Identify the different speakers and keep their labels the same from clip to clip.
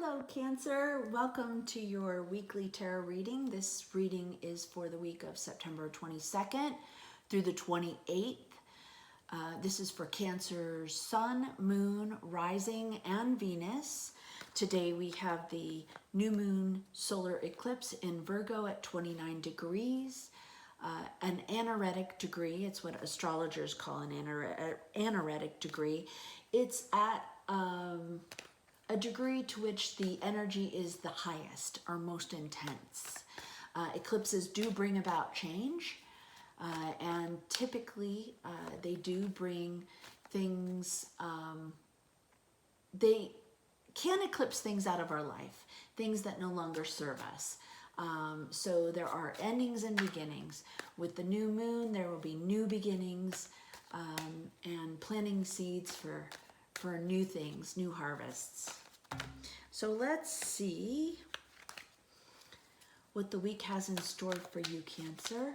Speaker 1: Hello, Cancer. Welcome to your weekly tarot reading. This reading is for the week of September 22nd through the 28th. This is for Cancer's Sun, Moon, Rising, and Venus. Today we have the new moon solar eclipse in Virgo at 29 degrees. An anaretic degree, it's what astrologers call an anaretic degree. It's at a degree to which the energy is the highest or most intense. Eclipses do bring about change, and typically they do bring things, they can eclipse things out of our life, things that no longer serve us. So there are endings and beginnings. With the new moon, there will be new beginnings, and planting seeds for new things, new harvests. So let's see what the week has in store for you, Cancer.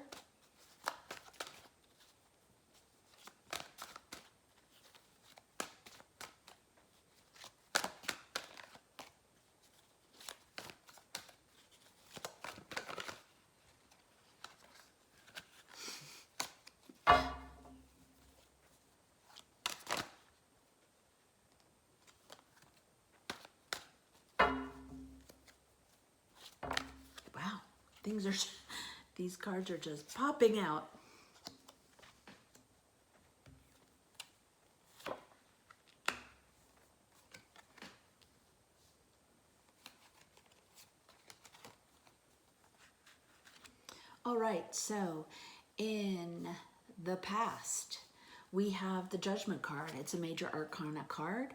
Speaker 1: Wow, these cards are just popping out. All right, so in the past, we have the Judgment card. It's a major arcana card.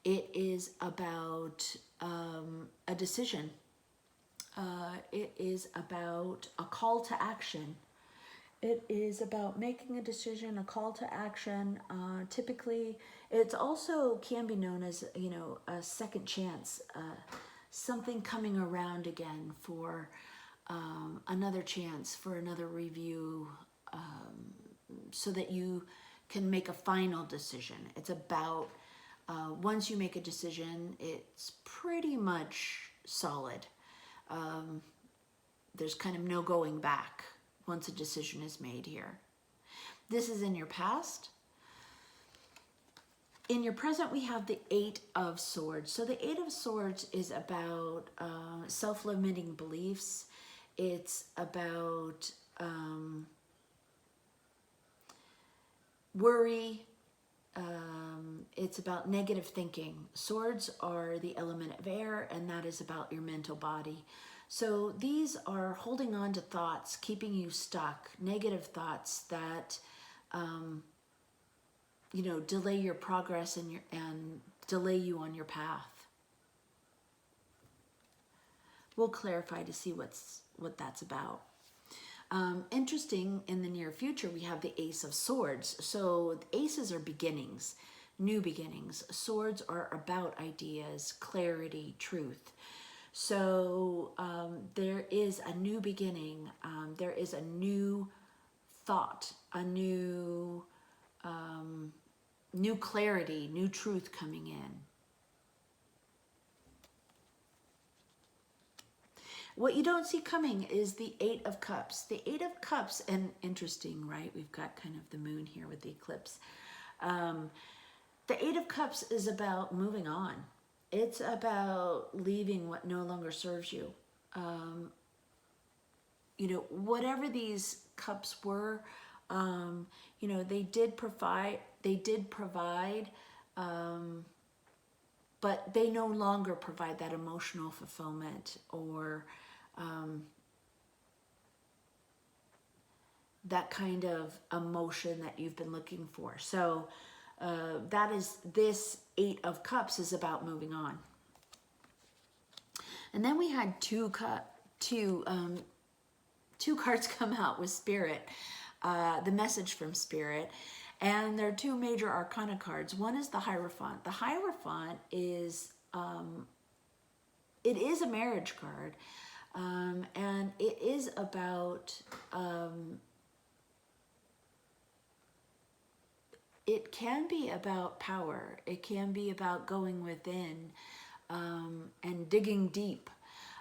Speaker 1: It is about a decision. It is about a call to action. It is about making a decision, a call to action. Typically, it also can be known as, a second chance, something coming around again for another chance, for another review, so that you can make a final decision. It's about, once you make a decision, it's pretty much solid. There's kind of no going back once a decision is made here. This is in your past. In your present, we have the Eight of Swords. So the Eight of Swords is about self-limiting beliefs. It's about worry. It's about negative thinking. Swords are the element of air, and that is about your mental body. So these are holding on to thoughts, keeping you stuck, negative thoughts that, delay your progress and delay you on your path. We'll clarify to see what that's about. Interesting, in the near future, we have the Ace of Swords. So the aces are beginnings, new beginnings. Swords are about ideas, clarity, truth. So there is a new beginning. There is a new thought, a new clarity, new truth coming in. What you don't see coming is the Eight of Cups. The Eight of Cups, and interesting, right? We've got kind of the moon here with the eclipse. The Eight of Cups is about moving on. It's about leaving what no longer serves you. Whatever these cups were, they did provide, but they no longer provide that emotional fulfillment or that kind of emotion that you've been looking for. So that is, this Eight of Cups is about moving on. And then we had two cards come out with Spirit, the message from Spirit. And there are two major arcana cards. One is the Hierophant. The Hierophant is, it is a marriage card. And it is about, it can be about power. It can be about going within, and digging deep.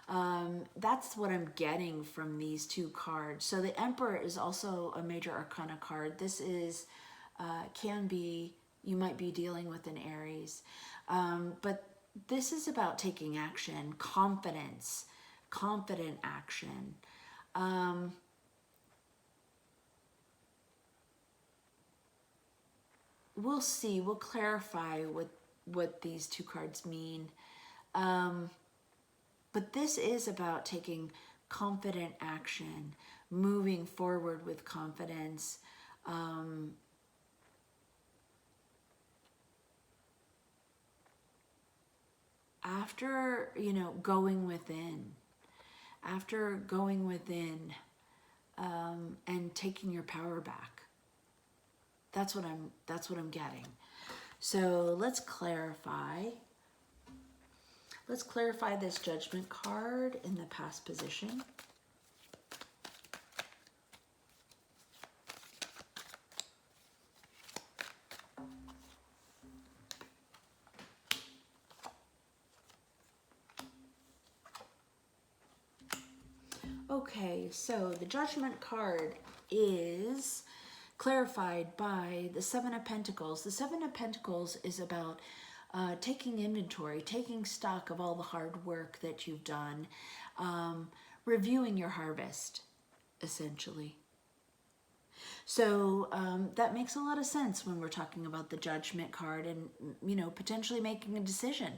Speaker 1: That's what I'm getting from these two cards. So the Emperor is also a major arcana card. This is, can be, you might be dealing with an Aries. But this is about taking action, confidence, confident action. We'll see, we'll clarify what these two cards mean. But this is about taking confident action, moving forward with confidence. After, going within, and taking your power back. That's what I'm getting. So let's clarify. Let's clarify this Judgment card in the past position. Okay, so the Judgment card is clarified by the Seven of Pentacles. The Seven of Pentacles is about taking inventory, taking stock of all the hard work that you've done, reviewing your harvest, essentially. So that makes a lot of sense when we're talking about the Judgment card and, potentially making a decision,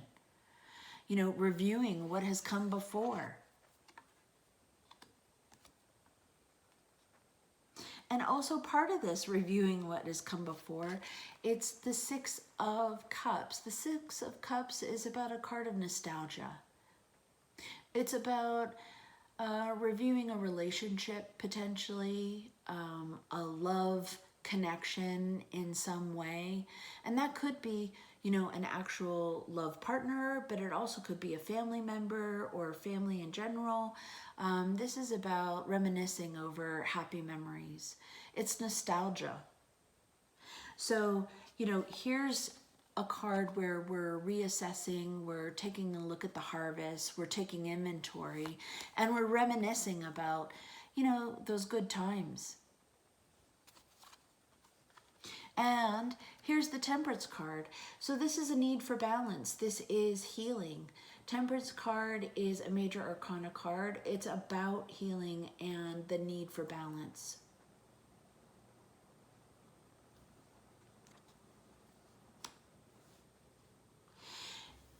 Speaker 1: reviewing what has come before. And also part of this reviewing what has come before, it's the Six of Cups. The Six of Cups is about a card of nostalgia. It's about reviewing a relationship, potentially, a love connection in some way. And that could be, an actual love partner, but it also could be a family member or family in general. This is about reminiscing over happy memories. It's nostalgia. So, here's a card where we're reassessing, we're taking a look at the harvest, we're taking inventory, and we're reminiscing about, those good times. And here's the Temperance card. So this is a need for balance. This is healing. Temperance card is a major arcana card. It's about healing and the need for balance.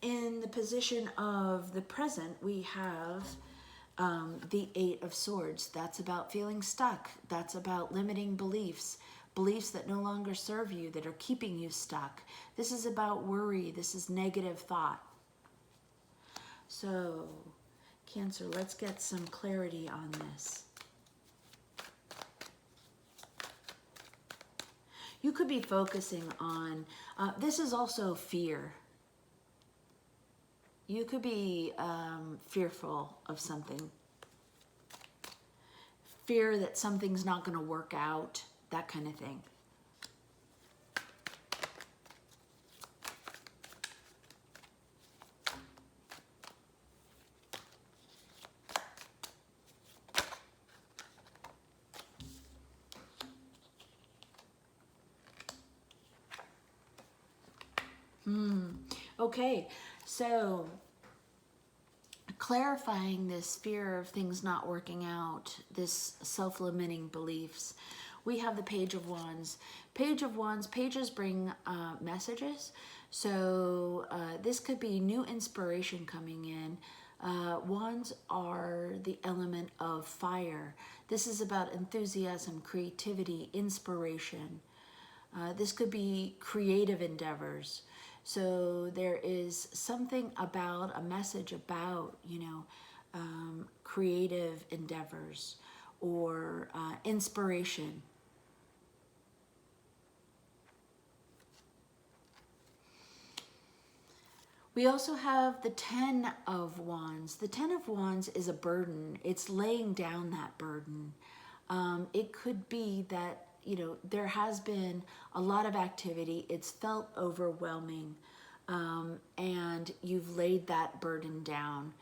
Speaker 1: In the position of the present, we have the Eight of Swords. That's about feeling stuck. That's about limiting beliefs. Beliefs that no longer serve you, that are keeping you stuck. This is about worry. This is negative thought. So, Cancer, let's get some clarity on this. You could be focusing on, this is also fear. You could be fearful of something. Fear that something's not going to work out. That kind of thing. Okay, so clarifying this fear of things not working out, this self-limiting beliefs. We have the Page of Wands. Page of Wands, pages bring messages. So this could be new inspiration coming in. Wands are the element of fire. This is about enthusiasm, creativity, inspiration. This could be creative endeavors. So there is something about, a message about, creative endeavors or inspiration. We also have the Ten of Wands. The Ten of Wands is a burden. It's laying down that burden. It could be that, there has been a lot of activity. It's felt overwhelming. and you've laid that burden down.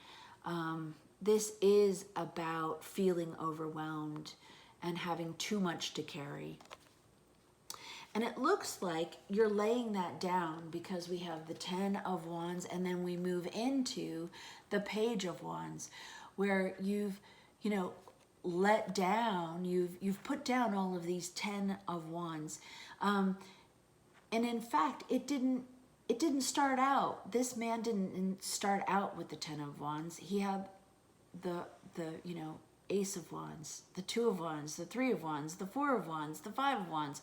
Speaker 1: This is about feeling overwhelmed and having too much to carry. And it looks like you're laying that down because we have the 10 of Wands, and then we move into the Page of Wands, where you've, let down, you've put down all of these 10 of Wands. And in fact, it didn't start out, this man didn't start out with the 10 of Wands. He had the Ace of Wands, the 2 of Wands, the 3 of Wands, the 4 of Wands, the 5 of Wands.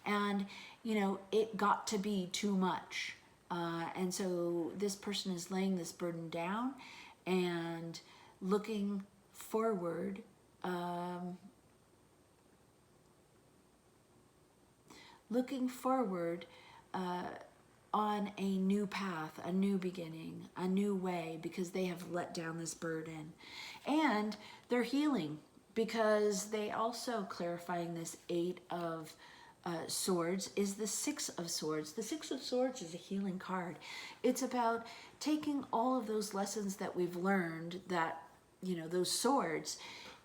Speaker 1: And, it got to be too much. And so this person is laying this burden down and looking forward. On a new path, a new beginning, a new way, because they have let down this burden. And they're healing, because they also, clarifying this 8 of Swords, is the 6 of Swords. The 6 of Swords is a healing card. It's about taking all of those lessons that we've learned, that, those swords,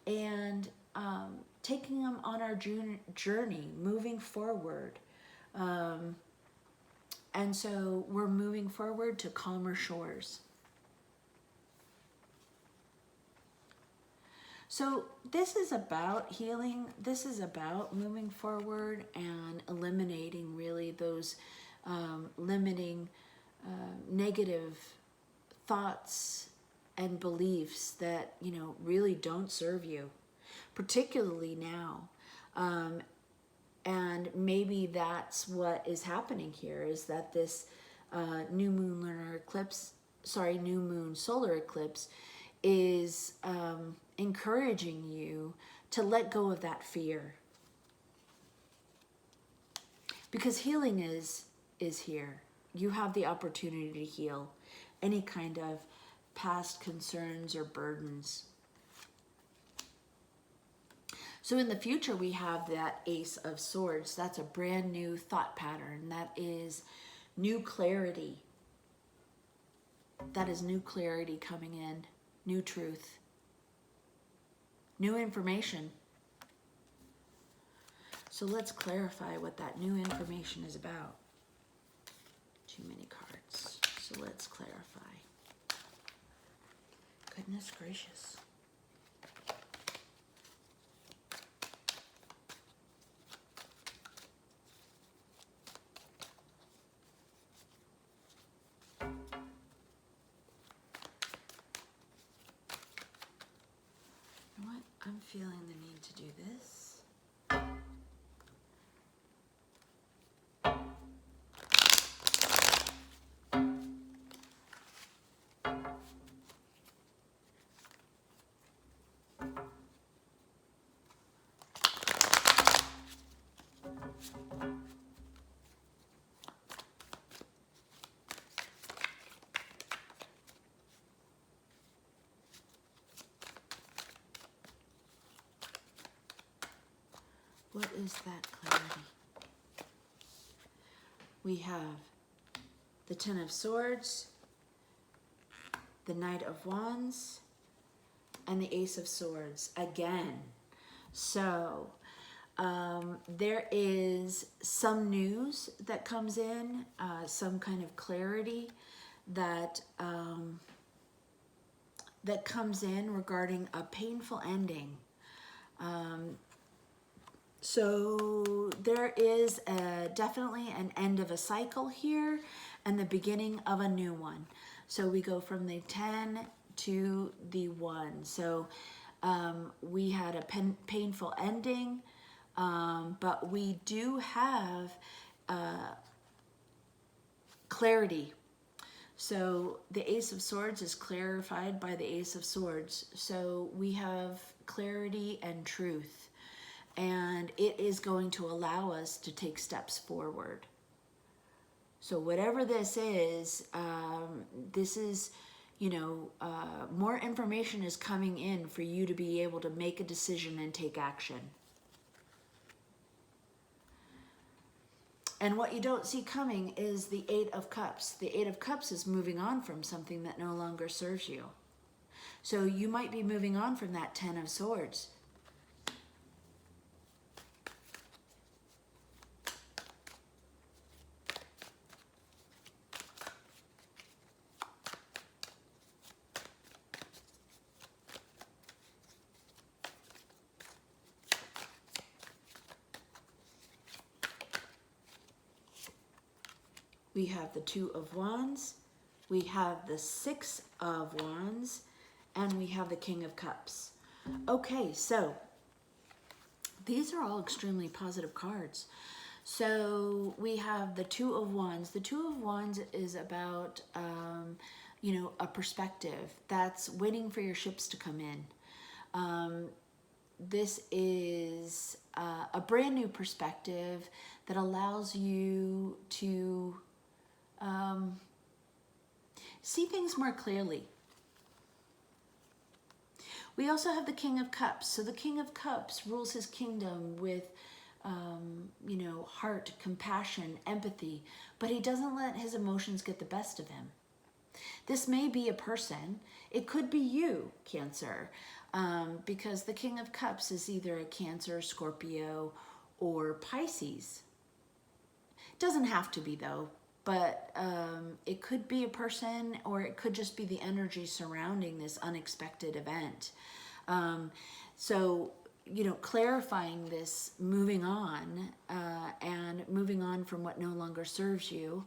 Speaker 1: and taking them on our journey, moving forward. And so we're moving forward to calmer shores. So this is about healing. This is about moving forward and eliminating really those limiting negative thoughts and beliefs that, really don't serve you, particularly now. And maybe that's what is happening here, is that this new moon solar eclipse is encouraging you to let go of that fear. Because healing is here. You have the opportunity to heal any kind of past concerns or burdens. So in the future, we have that Ace of Swords. That's a brand new thought pattern. That is new clarity. That is new clarity coming in, new truth, new information. So let's clarify what that new information is about. Too many cards. So let's clarify. Goodness gracious. I'm feeling the need to do this. What is that clarity? We have the 10 of Swords, the Knight of Wands, and the Ace of Swords again. So there is some news that comes in, some kind of clarity that that comes in regarding a painful ending. So there is definitely an end of a cycle here and the beginning of a new one. So we go from the 10 to the 1. So we had a painful ending, but we do have clarity. So the Ace of Swords is clarified by the Ace of Swords. So we have clarity and truth. And it is going to allow us to take steps forward. So whatever this is, more information is coming in for you to be able to make a decision and take action. And what you don't see coming is the Eight of Cups. The Eight of Cups is moving on from something that no longer serves you. So you might be moving on from that Ten of Swords. We have the Two of Wands, we have the Six of Wands, and we have the King of Cups. Okay, so these are all extremely positive cards. So we have the Two of Wands. The Two of Wands is about, you know, a perspective that's waiting for your ships to come in. This is a brand new perspective that allows you to see things more clearly. We also have the King of Cups. So the King of Cups rules his kingdom with, you know, heart, compassion, empathy, but he doesn't let his emotions get the best of him. This may be a person. It could be you, Cancer, because the King of Cups is either a Cancer, Scorpio, or Pisces. It doesn't have to be, though, but it could be a person, or it could just be the energy surrounding this unexpected event. So, you know, clarifying this, moving on, and moving on from what no longer serves you.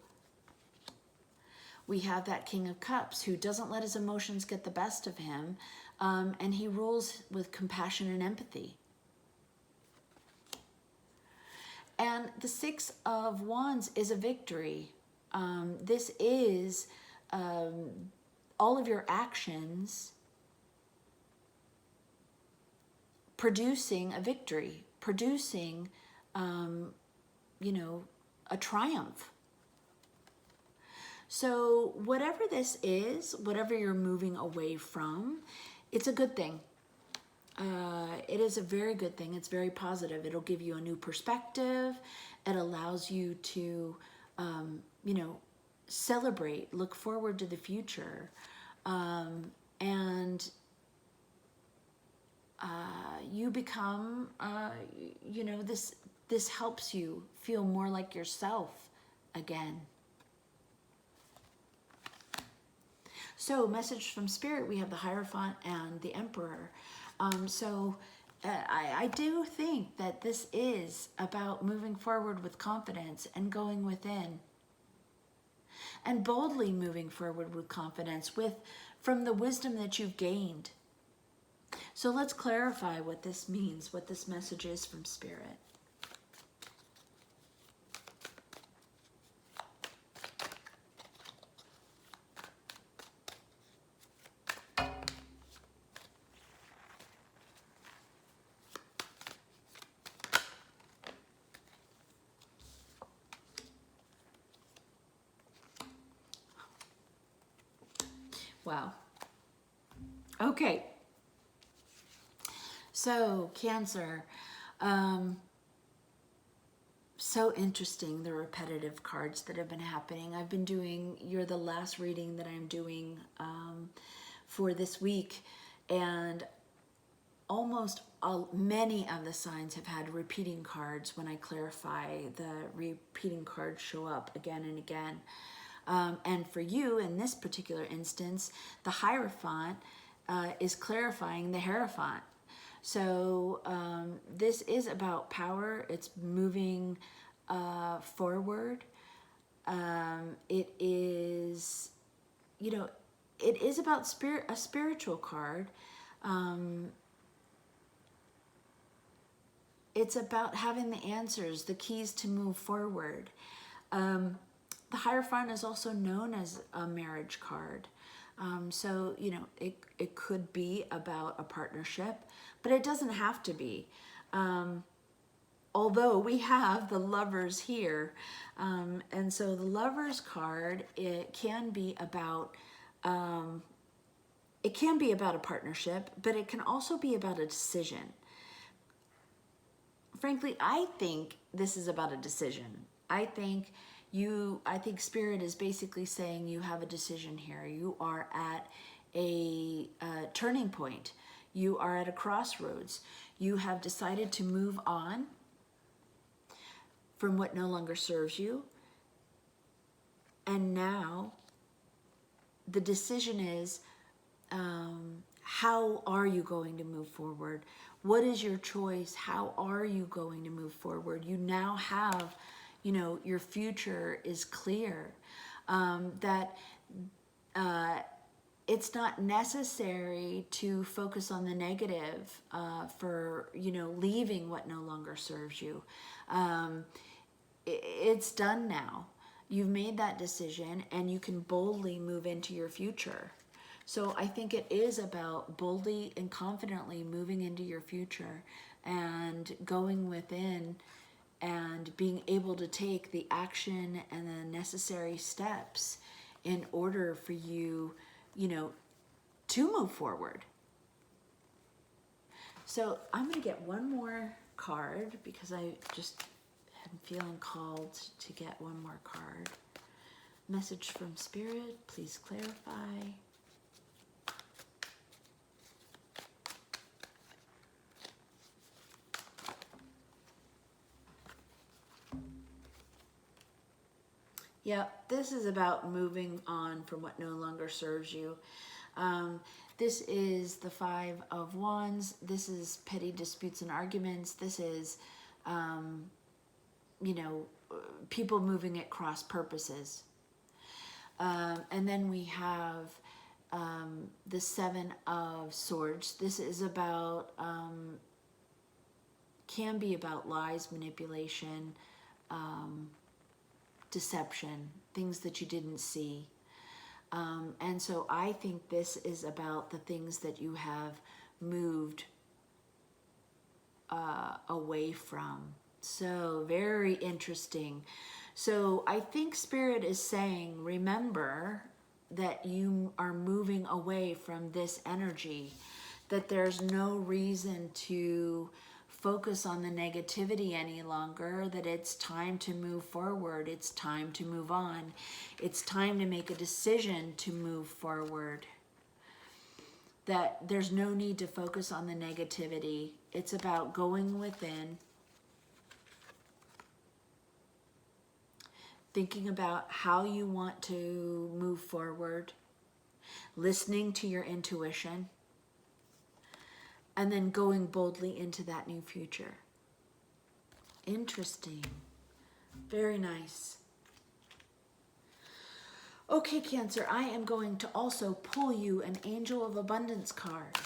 Speaker 1: We have that King of Cups who doesn't let his emotions get the best of him, and he rules with compassion and empathy. And the Six of Wands is a victory. This is all of your actions producing a victory, producing, you know, a triumph. So whatever this is, whatever you're moving away from, it's a good thing. It is a very good thing. It's very positive. It'll give you a new perspective. It allows you to, you know, celebrate, look forward to the future. And you become, you know, this helps you feel more like yourself again. So, message from Spirit, we have the Hierophant and the Emperor. I do think that this is about moving forward with confidence and going within. And boldly moving forward with confidence from the wisdom that you've gained. So let's clarify what this means, what this message is from Spirit. Wow. Okay. So, Cancer, so interesting, the repetitive cards that have been happening. I've been doing, you're the last reading that I'm doing for this week, and almost many of the signs have had repeating cards. When I clarify, the repeating cards show up again and again. And for you, in this particular instance, the Hierophant is clarifying the Hierophant. So this is about power. It's moving forward. It is, you know, it is about a spiritual card. It's about having the answers, the keys to move forward. The Hierophant is also known as a marriage card. So, you know, it could be about a partnership, but it doesn't have to be. Although we have the Lovers here. And so the Lovers card, it can be about a partnership, but it can also be about a decision. Frankly, I think this is about a decision. I think Spirit is basically saying you have a decision here. You are at a turning point. You are at a crossroads. You have decided to move on from what no longer serves you. And now the decision is, how are you going to move forward? What is your choice? How are you going to move forward? You now have, your future is clear. That it's not necessary to focus on the negative for, leaving what no longer serves you. It's done now. You've made that decision and you can boldly move into your future. So I think it is about boldly and confidently moving into your future and going within and being able to take the action and the necessary steps in order for you, to move forward. So I'm going to get one more card because I just am feeling called to get one more card. Message from Spirit, please clarify. Yeah, this is about moving on from what no longer serves you. This is the Five of Wands. This is petty disputes and arguments. This is, people moving at cross purposes. And then we have the Seven of Swords. This is about, can be about lies, manipulation, deception, things that you didn't see. And so I think this is about the things that you have moved away from. So very interesting. So I think Spirit is saying, remember that you are moving away from this energy, that there's no reason to focus on the negativity any longer, that it's time to move forward, it's time to move on, it's time to make a decision to move forward, that there's no need to focus on the negativity. It's about going within, thinking about how you want to move forward, listening to your intuition, and then going boldly into that new future. Interesting. Very nice. Okay, Cancer, I am going to also pull you an Angel of Abundance card.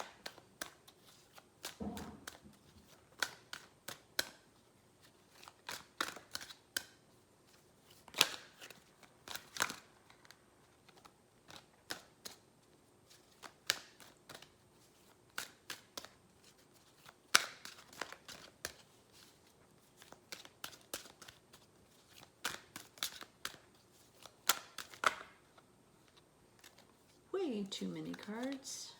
Speaker 1: Way too many cards.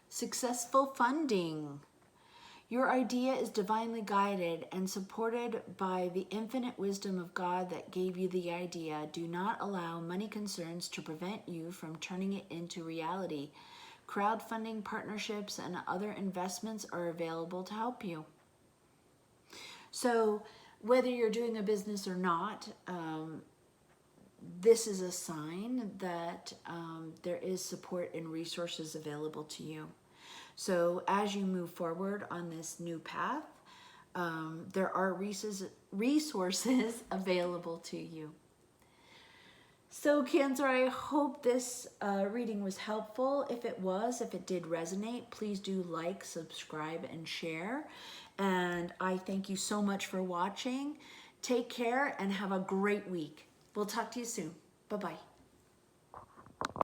Speaker 1: Successful funding. Your idea is divinely guided and supported by the infinite wisdom of God that gave you the idea. Do not allow money concerns to prevent you from turning it into reality. Crowdfunding, partnerships, and other investments are available to help you. So whether you're doing a business or not, this is a sign that there is support and resources available to you. So as you move forward on this new path, there are resources available to you. So Cancer, I hope this reading was helpful. If it did resonate, please do like, subscribe, and share. And I thank you so much for watching. Take care and have a great week. We'll talk to you soon. Bye-bye.